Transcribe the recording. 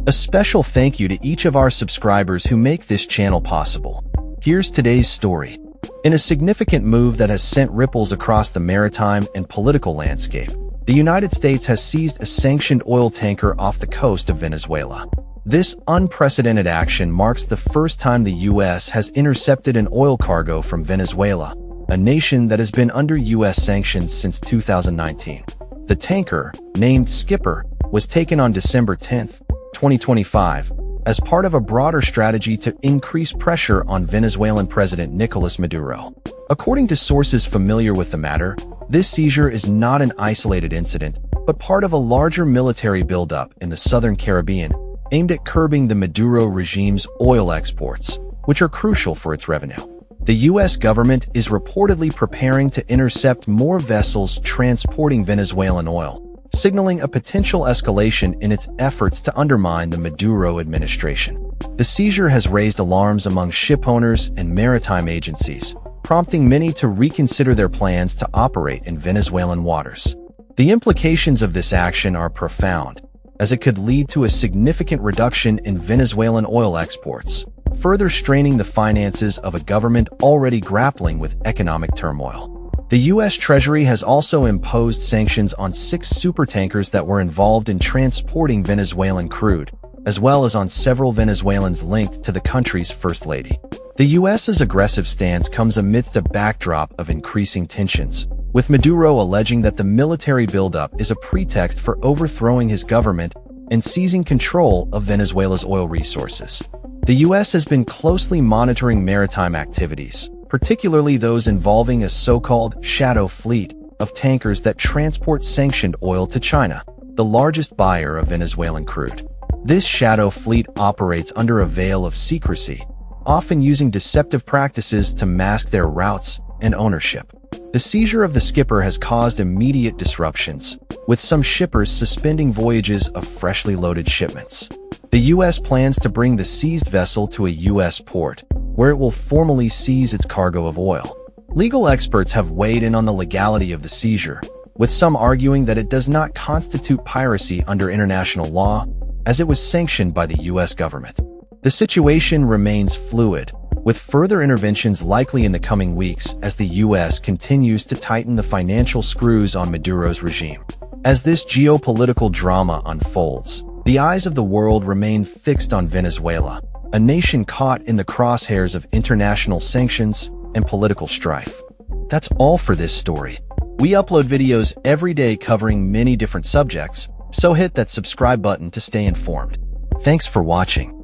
A special thank you to each of our subscribers who make this channel possible. Here's today's story. In a significant move that has sent ripples across the maritime and political landscape, the United States has seized a sanctioned oil tanker off the coast of Venezuela. This unprecedented action marks the first time the U.S. has intercepted an oil cargo from Venezuela, a nation that has been under U.S. sanctions since 2019. The tanker, named Skipper, was taken on December 10, 2025, as part of a broader strategy to increase pressure on Venezuelan President Nicolas Maduro. According to sources familiar with the matter, this seizure is not an isolated incident, but part of a larger military buildup in the southern Caribbean aimed at curbing the Maduro regime's oil exports, which are crucial for its revenue. The U.S. government is reportedly preparing to intercept more vessels transporting Venezuelan oil, signaling a potential escalation in its efforts to undermine the Maduro administration. The seizure has raised alarms among shipowners and maritime agencies, prompting many to reconsider their plans to operate in Venezuelan waters. The implications of this action are profound, as it could lead to a significant reduction in Venezuelan oil exports, further straining the finances of a government already grappling with economic turmoil. The U.S. Treasury has also imposed sanctions on 6 supertankers that were involved in transporting Venezuelan crude, as well as on several Venezuelans linked to the country's First Lady. The U.S.'s aggressive stance comes amidst a backdrop of increasing tensions, with Maduro alleging that the military buildup is a pretext for overthrowing his government and seizing control of Venezuela's oil resources. The U.S. has been closely monitoring maritime activities, particularly those involving a so-called shadow fleet of tankers that transport sanctioned oil to China, the largest buyer of Venezuelan crude. This shadow fleet operates under a veil of secrecy, often using deceptive practices to mask their routes and ownership. The seizure of the Skipper has caused immediate disruptions, with some shippers suspending voyages of freshly loaded shipments. The U.S. plans to bring the seized vessel to a U.S. port, where it will formally seize its cargo of oil. Legal experts have weighed in on the legality of the seizure, with some arguing that it does not constitute piracy under international law, as it was sanctioned by the U.S. government. The situation remains fluid, with further interventions likely in the coming weeks as the U.S. continues to tighten the financial screws on Maduro's regime. As this geopolitical drama unfolds, the eyes of the world remain fixed on Venezuela, a nation caught in the crosshairs of international sanctions and political strife. That's all for this story. We upload videos every day covering many different subjects, so hit that subscribe button to stay informed. Thanks for watching.